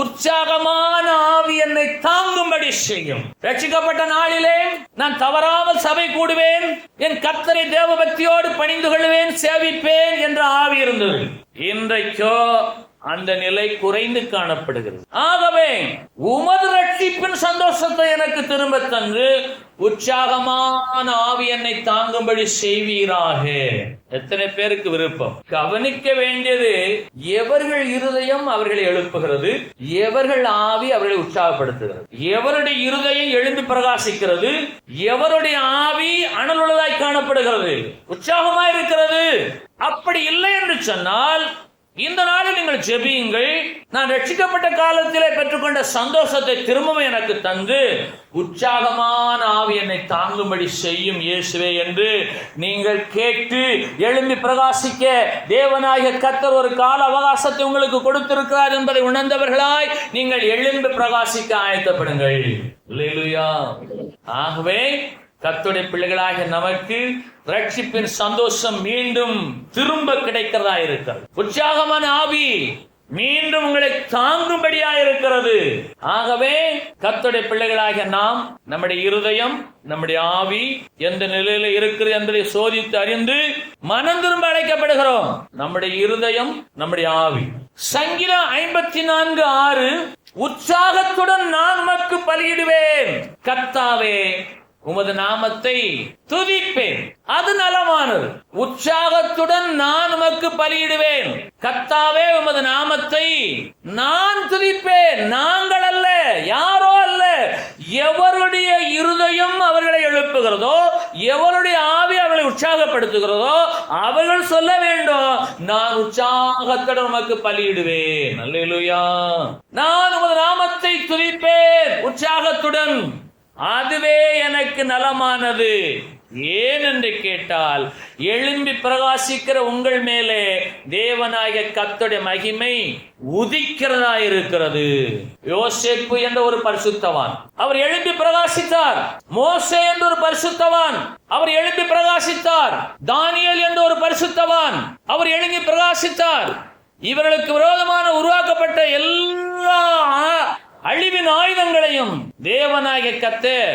உற்சாகமான ஆவி என்னை தாங்கும்படி செய்யும். ரட்சிக்கப்பட்ட நாளிலே நான் தவறாமல் சபை கூடுவேன், என் கர்த்தரை தேவபக்தியோடு பணிந்து கொள்வேன், சேவிப்பேன் என்ற ஆவி இருந்தது. இன்றைக்கோ அந்த நிலை குறைந்து காணப்படுகிறது. ஆகவே உமது ரட்சிப்பின் சந்தோஷத்தை எனக்கு திரும்ப தந்து உற்சாகமான ஆவி என்னை தாங்கும்படி செய்வீராக. எத்தனை பேருக்கு விருப்பம்? கவனிக்க வேண்டியது, எவர்கள் இருதயம் அவர்களை எழுப்புகிறது, எவர்கள் ஆவி அவர்களை உற்சாகப்படுத்துகிறது, எவருடைய இருதயம் எழுந்து பிரகாசிக்கிறது, எவருடைய ஆவி அனலுள்ளதாய் காணப்படுகிறது, உற்சாகமாய் இருக்கிறது. அப்படி இல்லை என்று சொன்னால் இந்த நாளில் நீங்கள் ஜெபியுங்கள். நான் ரட்சிக்கப்பட்ட காலத்திலே பெற்றுக்கொண்ட சந்தோஷத்தை திரும்பவும் எனக்கு தந்து உற்சாகமான ஆவி என்னை தாங்கும்படி செய்யும் இயேசுவே என்று நீங்கள் கேட்டு எழும்பி பிரகாசிக்க தேவனாகிய கர்த்தர் ஒரு கால அவகாசத்தை உங்களுக்கு கொடுத்திருக்கிறார் என்பதை உணர்ந்தவர்களாய் நீங்கள் எழும்பி பிரகாசிக்க ஆயத்தப்படுங்கள். அல்லேலூயா. ஆகவே கர்த்தருடைய பிள்ளைகளாகிய நமக்கு ரட்சிப்பின் சந்தோஷம் மீண்டும் திரும்ப கிடைக்கிறதா இருக்கிறது. உற்சாகமான ஆவி மீண்டும் உங்களை தாங்கும்படியா இருக்கிறது. ஆகவே கர்த்தருடைய பிள்ளைகளாகிய நாம் நம்முடைய இருதயம், நம்முடைய ஆவி எந்த நிலையில இருக்கிறது என்பதை சோதித்து அறிந்து மனம் திரும்ப அழைக்கப்படுகிறோம். நம்முடைய இருதயம், நம்முடைய ஆவி. சங்கீதம் 54:6, உற்சாகத்துடன் நான் உமக்கு பலியிடுவேன், கர்த்தாவே உமது நாமத்தை துதிப்பேன். அது நலமானது. உற்சாகத்துடன் நான் உமக்கு பலியிடுவேன். கர்த்தாவே, உமது நாமத்தை நான் துதிப்பேன். நாங்கள் அல்ல, யாரோ அல்ல, எவருடைய இருதயம் அவர்களை எழுப்புகிறதோ, எவருடைய ஆவி அவர்களை உற்சாகப்படுத்துகிறதோ அவர்கள் சொல்ல வேண்டும், நான் உற்சாகத்துடன் உமக்கு பலியிடுவேன். அல்லேலூயா. நான் உமது நாமத்தை துதிப்பேன் உற்சாகத்துடன், அதுவே எனக்கு நலமானது. ஏன் என்று கேட்டால், எழும்பி பிரகாசிக்கிற உங்கள் மேலே தேவனாகிய கர்த்தருடைய மகிமை உதிக்கிறதா இருக்கிறது. யோசேப்பு என்ற ஒரு பரிசுத்தவான், அவர் எழும்பி பிரகாசித்தார். மோசே என்ற ஒரு பரிசுத்தவான், அவர் எழும்பி பிரகாசித்தார். தானியேல் என்ற ஒரு பரிசுத்தவான், அவர் எழும்பி பிரகாசித்தார். இவர்களுக்கு விரோதமான உருவாக்கப்பட்ட எல்லா அழிவின் ஆயுதங்களையும் தேவனாகிய கர்த்தர்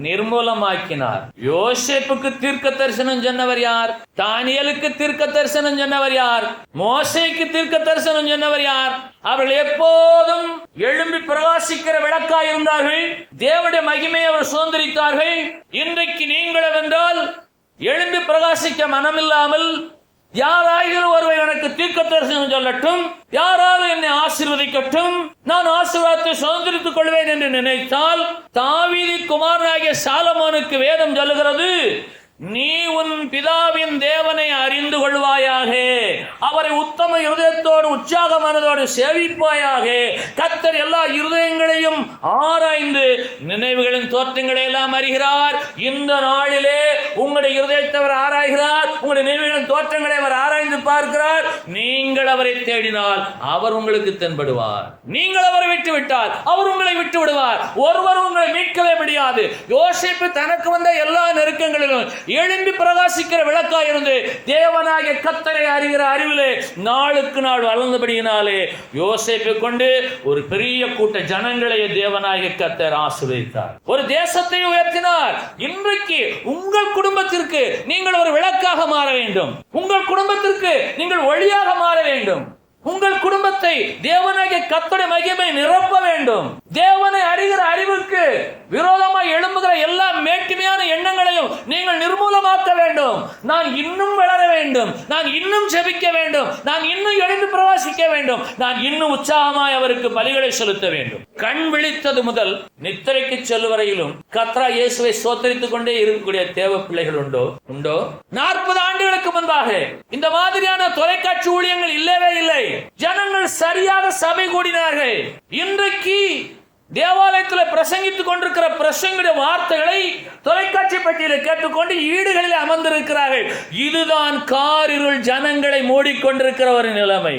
நிர்மூலமாக்கினார். யோசேப்புக்கு தீர்க்க தரிசனம் சொன்னவர் யார்? தானியேலுக்கு தீர்க்க தரிசனம் சொன்னவர் யார்? மோசேக்கு தீர்க்க தரிசனம் சொன்னவர் யார்? அவர்கள் எப்போதும் எழும்பி பிரகாசிக்கிற விளக்காய் இருந்தார்கள். தேவனுடைய மகிமையை அவர் சுதந்திரித்தார்கள். இன்றைக்கு நீங்களும் என்றால் எழும்பி பிரகாசிக்க மனமில்லாமல், யாராயிரம் ஒருவர் எனக்கு தீர்க்க தரிசனம் சொல்லட்டும், யாராவது என்னை ஆசீர்வதிக்கட்டும், நான் ஆசீர்வாதத்தை சுதந்திரித்துக் கொள்வேன் என்று நினைத்தால், தாவீது குமாரனாகிய சாலமோனுக்கு வேதம் சொல்லுகிறது, நீ உன் பிதாவின் தேவனை அறிந்து கொள்வாயாக, அவரை உத்தம இருதயத்தோடு உற்சாக மனதோடு சேவிப்பாயாக. கர்த்தர் எல்லா இருதயங்களையும் ஆராய்ந்து நினைவுகளின் தோற்றங்களை எல்லாம் அறிகிறார். இந்த நாளிலே உங்களுடைய இருதயத்தை அவர் ஆராய்கிறார். உங்களுடைய நினைவுகளின் தோற்றங்களை அவர் ஆராய்ந்து பார்க்கிறார். நீங்கள் அவரை தேடினால் அவர் உங்களுக்கு தென்படுவார். நீங்கள் அவரை விட்டு விட்டால் அவர் உங்களை விட்டு விடுவார். ஒருவர் உங்களை மீட்கவே முடியாது. யோசேப்பு தனக்கு வந்த எல்லா நெருக்கங்களிலும் எழும்பி பிரகாசிக்கிற விளக்காய் இருந்து தேவனாகிய கர்த்தரை அறிகிற அறிவிலே நாளுக்கு நாள் வளர்ந்தபடியினாலே யோசேப்பை கொண்டு ஒரு பெரிய கூட்ட ஜனங்களை தேவனாகிய கர்த்தர் ஆசீர்வதித்தார். ஒரு தேசத்தை உயர்த்தினார். இன்றைக்கு உங்கள் குடும்பத்திற்கு நீங்கள் ஒரு விளக்காக மாற வேண்டும். உங்கள் குடும்பத்திற்கு நீங்கள் ஒளியாக மாற வேண்டும். உங்கள் குடும்பத்தை தேவனாகிய கர்த்தருடைய மகிமை நிரப்ப வேண்டும். தேவனை அறிகிற அறிவுக்கு விரோதமாக எழும்புகிற எல்லா மேட்டிமையான எண்ணங்களையும் நீங்கள் நிர்மூலமாக்க வேண்டும். நான் இன்னும் வளர வேண்டும், நான் இன்னும் ஜெபிக்க வேண்டும், நான் இன்னும் எழுந்து பிரகாசிக்க வேண்டும், நான் இன்னும் உற்சாகமாய் அவருக்கு பலிகளை செலுத்த வேண்டும். கண் விழித்தது முதல் நித்திரைக்கு செல்லுவரையிலும் கர்த்தராகிய இயேசுவை ஸ்தோத்திரித்துக் கொண்டே இருக்கக்கூடிய தேவ பிள்ளைகள் உண்டோ? 40 ஆண்டுகளுக்கு முன்பாக இந்த மாதிரியான தொலைக்காட்சி ஊழியங்கள் இல்லவே இல்லை. ஜனங்கள் சரியாக சபை கூடினார்கள். இன்றைக்கு தேவாலயத்தில் பிரசங்கித்துக் கொண்டிருக்கிற பிரசங்களுடைய வார்த்தைகளை தொலைக்காட்சி பெட்டியில் கேட்டுக்கொண்டு வீடுகளில் அமர்ந்திருக்கிறார்கள். இதுதான் காரிருள் ஜனங்களை மூடிக்கொண்டிருக்கிற ஒரு நிலைமை.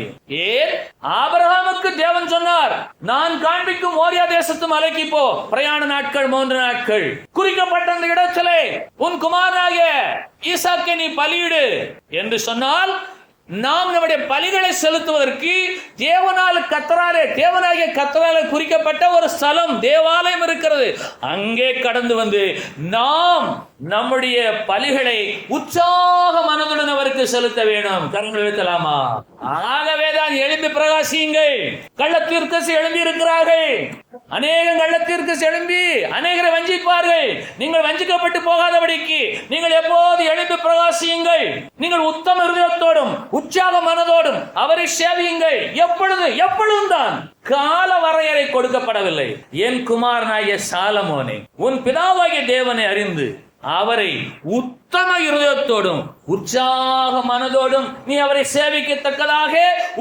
ஏன்? ஆபிரகாமுக்கு தேவன் சொன்னார், நான் காண்பிக்கும் மோரியா தேசத்து மலைக்கு போ, பிரயாண நாட்கள் 3 நாட்கள், குறிக்கப்பட்ட அந்த இடத்திலே உன் குமாரனாகிய ஈசாக்கை நீ பலியிடு என்று சொன்னால், நாம் நம்முடைய பலிகளை செலுத்துவதற்கு தேவனாகிய கர்த்தராலே குறிக்கப்பட்ட ஒரு ஸ்தலம், தேவாலயம் இருக்கிறது. அங்கே கடந்து வந்து நாம் நம்முடைய பலிகளை உற்சாக மனதுடன் அவருக்கு செலுத்த வேண்டும். கரங்கள் எழுத்தலாமா? ஆகவேதான் எழும்பி பிரகாசியுங்கள். கள்ளத்தீர்க்கதரிசி எழும்பி இருக்கிறார்கள். அநேகம் கள்ளத்தீர்க்கதரிசி எழும்பி அநேகரை வஞ்சிப்பார்கள். நீங்கள் வஞ்சிக்கப்பட்டு போகாதபடிக்கு நீங்கள் எப்போது எழும்பி பிரகாசியுங்கள். நீங்கள் உத்தம இருதயத்தோடும் உற்சாக மனதோடும் அவரை சேவியுங்கள். எப்பொழுதும் தான். கால வரையறை கொடுக்கப்படவில்லை. என் குமாரனாகிய சாலமோனே, உன் பிதாவாகிய தேவனை அறிந்து அவரை உத்தம இருதயத்தோடும் உற்சாக மனதோடும் நீ அவரை சேவிக்கத்தக்கதாக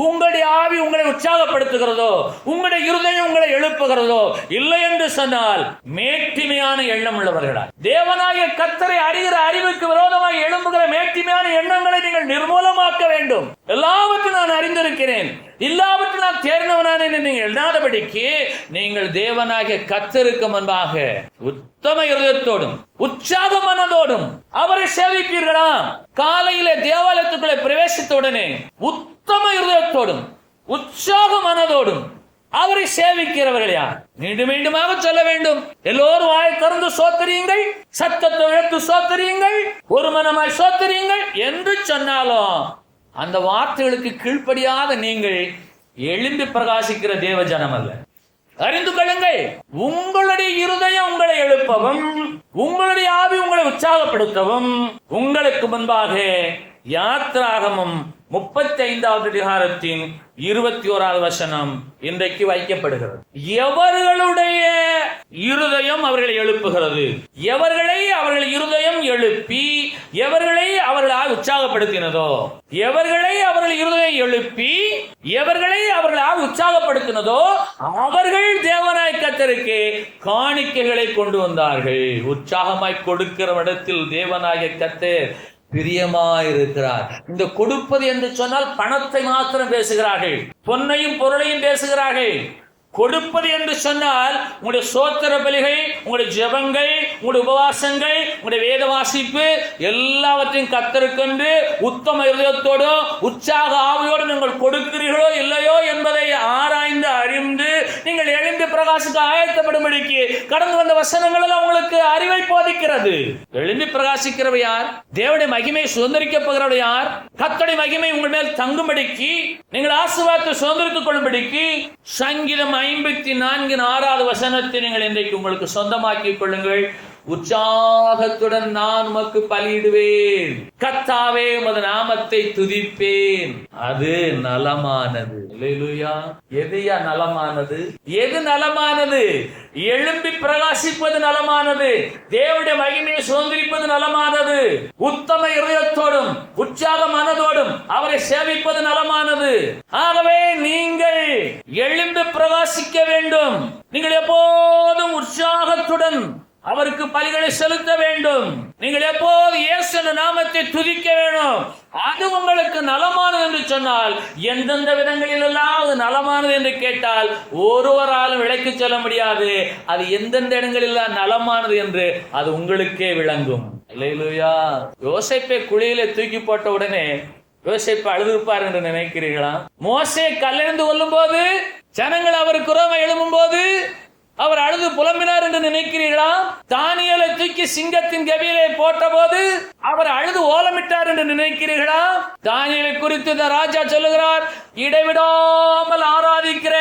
உங்களுடைய ஆவி உங்களை உற்சாகப்படுத்துகிறதோ, உங்களுடைய இருதயம் உங்களை எழுப்புகிறதோ, இல்லை என்று சொன்னால் மேட்டிமையான எண்ணம் உள்ளவர்களா, தேவனாகிய கர்த்தரை அறிகிற அறிவுக்கு விரோதமாக எழும்புகிற மேட்டிமையான எண்ணங்களை நீங்கள் நிர்மூலமாக்க வேண்டும். எல்லாவற்றையும் நான் அறிந்திருக்கிறேன், எல்லாவற்றையும் நான் தேர்ந்தவனான நீங்கள் எண்ணாதபடிக்கு நீங்கள் தேவனாகிய கர்த்தருக்கு முன்பாக உத்தம இருதயத்தோடும் உற்சாக மனதோடும் அவரை சேவிப்பீர்களா? காலையிலே தேவாலயத்துக்குள்ளே பிரவேசித்த உடனே உத்தம இருதயத்தோடும் உற்சாக மனதோடும் அவரை சேவிக்கிறவர்கள் யார்? மீண்டுமாக சொல்ல வேண்டும். எல்லோரும் வாயை திறந்து சோத்தரியுங்கள், சத்தத்தை உயர்த்து சோத்தரியுங்கள், ஒரு மனமாய் சோத்தரியுங்கள் என்று சொன்னாலும் அந்த வார்த்தைகளுக்கு கீழ்ப்படியாத நீங்கள் எழும்பி பிரகாசிக்கிற தேவ ஜனம் அல்ல. அறிந்து கொள்ளுங்கள். உங்களுடைய இருதயம் உங்களை எழுப்பவும், உங்களுடைய ஆவி உங்களை உற்சாகப்படுத்தவும் உங்களுக்கு முன்பாக யாத்ராகமம் 35வது அதிகாரத்தின் 21வது வசனம் இன்றைக்கு வைக்கப்படுகிறது. எவர்களுடைய இருதயம் அவர்களை எழுப்புகிறது, எவர்களை அவர்கள் இருதயம் எழுப்பி எவர்களை அவர்களால் உற்சாகப்படுத்தினதோ, எவர்களை அவர்கள் இருதயம் எழுப்பி எவர்களை அவர்களால் உற்சாகப்படுத்தினதோ அவர்கள் தேவனாய் கர்த்தருக்கு காணிக்கைகளை கொண்டு வந்தார்கள். உற்சாகமாய் கொடுக்கிற இடத்தில் தேவனாய கர்த்தர் பிரியமாயிருக்கிறார். இந்த கொடுப்பது என்று சொன்னால் பணத்தை மாத்திரம் பேசுகிறார்கள், பொன்னையும் பொருளையும் பேசுகிறார்கள். கொடுப்பது என்று சொன்னால் உங்களுடைய சோத்திர பலிகள், உங்களுடைய ஜெபங்கள், உங்களுடைய உபவாசங்கள், உங்களுடைய வேத வாசிப்பு எல்லாவற்றையும் கர்த்தருக்கென்று உத்தம இருதயத்தோடும் உற்சாக ஆவியோடு நீங்கள் கொடுக்கிறீர்களோ இல்லையோ என்பதை ஆராய்ந்து அறிந்து நீங்கள் எழுந்து பிரகாசிக்க ஆயத்தப்படும்படிக்கு கடந்து வந்த வசனங்கள் எல்லாம் உங்களுக்கு அறிவை போதிக்கிறது. எழுந்து பிரகாசிக்கிறவர் யார்? தேவனுடைய மகிமை சுதந்திரிக்க போகிறவர் யார்? கர்த்தருடைய மகிமை உங்கள் மேல் தங்கும்படிக்கு, நீங்கள் ஆசீர்வாதத்தை சுதந்திரித்துக் கொள்ளும்படிக்கு சங்கீதம் 54:6வது வசனத்தை நீங்கள் இன்றைக்கு உங்களுக்கு சொந்தமாக்கிக் கொள்ளுங்கள். உற்சாகத்துடன் நான் உமக்கு பலியிடுவேன், கர்த்தாவே உமது நாமத்தை துதிப்பேன், அது நலமானது. அல்லேலூயா. எதையா நலமானது? எது நலமானது? எழும்பி பிரகாசிப்பது நலமானது, தேவனுடைய மகிமையை சுதந்திரிப்பது நலமானது, உத்தம இருதயத்தோடும் உற்சாக மனதோடும் அவரை சேவிப்பது நலமானது. ஆகவே நீங்கள் எழும்பி பிரகாசிக்க வேண்டும். நீங்கள் எப்போதும் உற்சாகத்துடன் அவருக்கு பலிகளை செலுத்த வேண்டும். நீங்கள் எப்போது இயேசு நாமத்தை துதிக்க வேண்டும். அது உங்களுக்கு நலமானது என்று சொன்னால் எந்தெந்த விதங்களில் எல்லாம் அது நலமானது என்று கேட்டால் ஒருவராலும் விளக்கி சொல்ல முடியாது. அது எந்தெந்த இடங்களில் நலமானது என்று அது உங்களுக்கே விளங்கும். அல்லேலூயா. யோசேப்பை குழியிலே தூக்கி போட்ட உடனே யோசேப்பு அழுதுப்பார் என்று நினைக்கிறீர்களா? மோசே கல்லெறிந்து கொள்ளும் போது, ஜனங்கள் அவருக்கு விரோதமாக எழும்பும் போது அவர் அழுது புலம்பினார் என்று நினைக்கிறீர்களா? தானியேலை தூக்கி சிங்கத்தின் கவியிலே போட்ட போது அவர் அழுது ஓலமிட்டார் என்று நினைக்கிறீர்களா? தானியேலை குறித்து ராஜா சொல்லுகிறார், இடைவிடாமல் ஆராதிக்கிற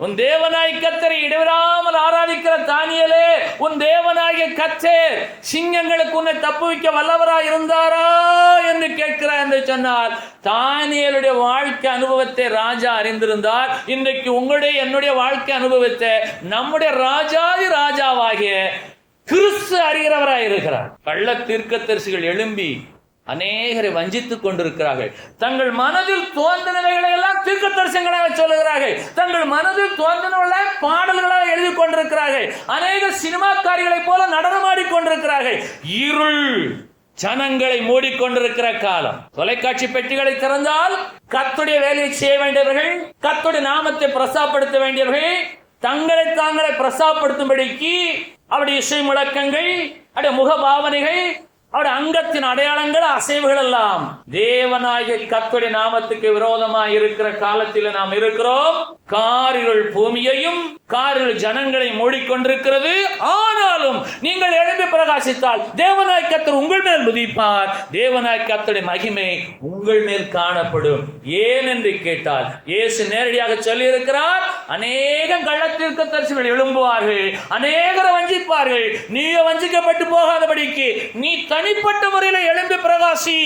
உன் தேவனாய் கர்த்தரை இடைவிடாமல் ஆராதிக்கிற தானியேலே, உன் தேவனாகிய கர்த்தர் சிங்கங்களுக்கு உன்னை தப்புவிக்க வல்லவராய் இருந்தாரா என்று கேட்கிறார் என்று சொன்னார். தானியேலுடைய வாழ்க்கை அனுபவத்தை ராஜா அறிந்திருந்தார். இன்றைக்கு உங்களுடைய என்னுடைய வாழ்க்கை அனுபவத்தை நம்முடைய ராஜாதி ராஜாவாகிய கிறிஸ்து அறிகிறவராய் இருக்கிறார். கள்ள தீர்க்கதரிசிகள் எழும்பி அநேகரை வஞ்சித்துக் கொண்டிருக்கிறார்கள். தங்கள் மனதில் தோன்றினவைகளை எல்லாம் தீர்க்கதரிசனங்களாக சொல்லுகிறார்கள். தங்கள் மனதில் தோன்றினவர்களை பாடல்களாக எழுதி கொண்டிருக்கிறார்கள். அநேக சினிமாக்காரிகளைப் போல நடனமாடிக் கொண்டிருக்கிறார்கள். இருள் ஜனங்களை மூடிக்கொண்டிருக்கிற காலம். தொலைக்காட்சி பெட்டிகளை திறந்தால் கர்த்தருடைய வேலையை செய்ய வேண்டியவர்கள், கர்த்தருடைய நாமத்தை பிரசாப்படுத்த வேண்டியவர்கள் தங்களை தாங்களை பிரசாப்படுத்தும்படிக்கு அவருடைய இசை முழக்கங்கள், அவருடைய முக பாவனைகள், அவருடைய அங்கத்தின் அடையாளங்கள், அசைவுகள் எல்லாம் தேவனாகிய கர்த்தருடைய நாமத்துக்கு விரோதமாக இருக்கிற காலத்தில் நாம் இருக்கிறோம். காரிருள் பூமியையும் காரிருள் ஜனங்களை மூடிக்கொண்டிருக்கிறது. ஆனாலும் நீங்கள் எழும்பி பிரகாசித்தால் தேவனாய் கர்த்தர் உங்கள் மேல் உதிப்பார். தேவனாய் கர்த்தருடைய மகிமை உங்கள் மேல் காணப்படும். ஏன் என்று கேட்டால் இயேசு நேரடியாக சொல்லி இருக்கிறார், அநேகம் கள்ளத்தீர்க்கதரிசிகள் எழும்புவார்கள், அநேகரை வஞ்சிப்பார்கள். நீயோ வஞ்சிக்கப்பட்டு போகாதபடிக்கு நீ தனிப்பட்ட முறையில் எழும்பி பிரகாசி,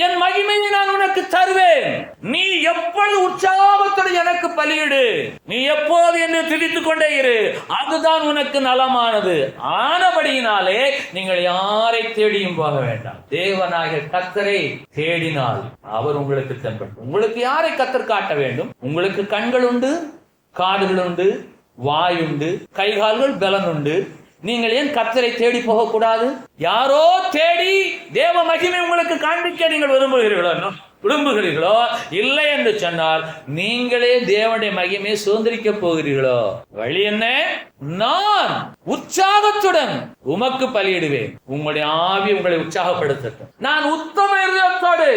என் மகிமையை நான் உனக்கு தருவேன். நீ எப்பொழுது உற்சாகத்துடன் எனக்கு பலியிடு, நீ எப்போது என்னை துதித்துக் கொண்டே இரு, அதுதான் உனக்கு நலமானது. ஆனபடியினாலே நீங்கள் யாரை தேடியும் போக வேண்டாம். தேவனாகிய கர்த்தரை தேடினால் அவர் உங்களுக்கு தென்படும். உங்களுக்கு யாரை கர்த்தர் காட்ட வேண்டும்? உங்களுக்கு கண்கள் உண்டு, காதுகள் உண்டு, வாயுண்டு, கைகால்கள் பலன் உண்டு. நீங்கள் ஏன் கர்த்தரை தேடி போகக்கூடாது? யாரோ தேடி தேவ மகிமை உங்களுக்கு காண்பிக்க நீங்கள் விரும்புகிறீர்களோ இல்லை என்று சொன்னால் நீங்களே தேவனுடைய மகிமையை சுதந்திரிக்க போகிறீர்களோ? வழி என்ன? நான் உற்சாகத்துடன் உமக்கு பலியிடுவேன். உங்களுடைய ஆவி உங்களை உற்சாகப்படுத்தட்டும். நான் உத்தம இருதயத்தோடு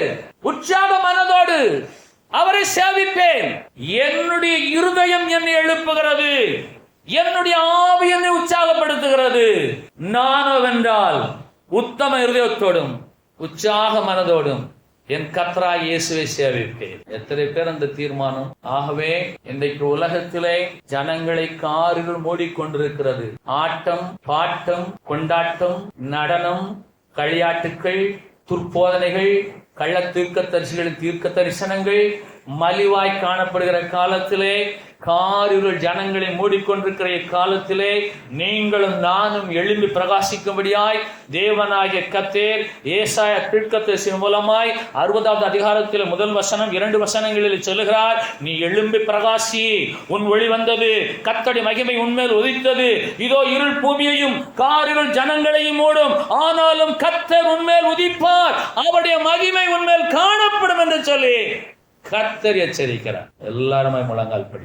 உற்சாக மனதோடு அவரை சேவிப்பேன். என்னுடைய இருதயம் என்னை எழுப்புகிறது, என்னுடைய ஆவி என்னை உற்சாகப்படுத்துகிறது. நானோ வென்றால் உத்தம இருதயத்தோடும் உற்சாக மனதோடும் என் கர்த்தராகிய இயேசுவை சேவிப்பேன். எத்தனை பேர் அந்த தீர்மானம்? ஆகவே இன்றைக்கு உலகத்திலே ஜனங்களை காரிருள் மூடிக்கொண்டிருக்கிறது. ஆட்டம், பாட்டம், கொண்டாட்டம், நடனம், களியாட்டுக்கள், துர்போதனைகள், கள்ள தீர்க்கதரிசிகளின் தீர்க்க தரிசனங்கள் மலிவாய் காணப்படுகிற காலத்திலே, காரிருள் ஜனங்களை மூடிக்கொண்டிருக்கிற இக்காலத்திலே நீங்களும் நானும் எழும்பி பிரகாசிக்கும்படியாய் தேவனாகிய கர்த்தர் ஏசாயா தீர்க்கதரிசியின் மூலமாய் 60வது அதிகாரத்தில் 1 வசனம் 2 வசனங்களில் சொல்லுகிறார், நீ எழும்பி பிரகாசி, உன் ஒளி வந்தது, கர்த்தருடைய மகிமை உன்மேல் உதித்தது, இதோ இருள் பூமியையும் காரிருள் ஜனங்களையும் மூடும், ஆனாலும் கர்த்தர் உன்மேல் உதிப்பார், அவருடைய மகிமை உன்மேல் காணப்படும் என்று சொல்லி கர்த்தர் எச்சரிக்கிறார். எல்லாருமே முழங்கால் படி.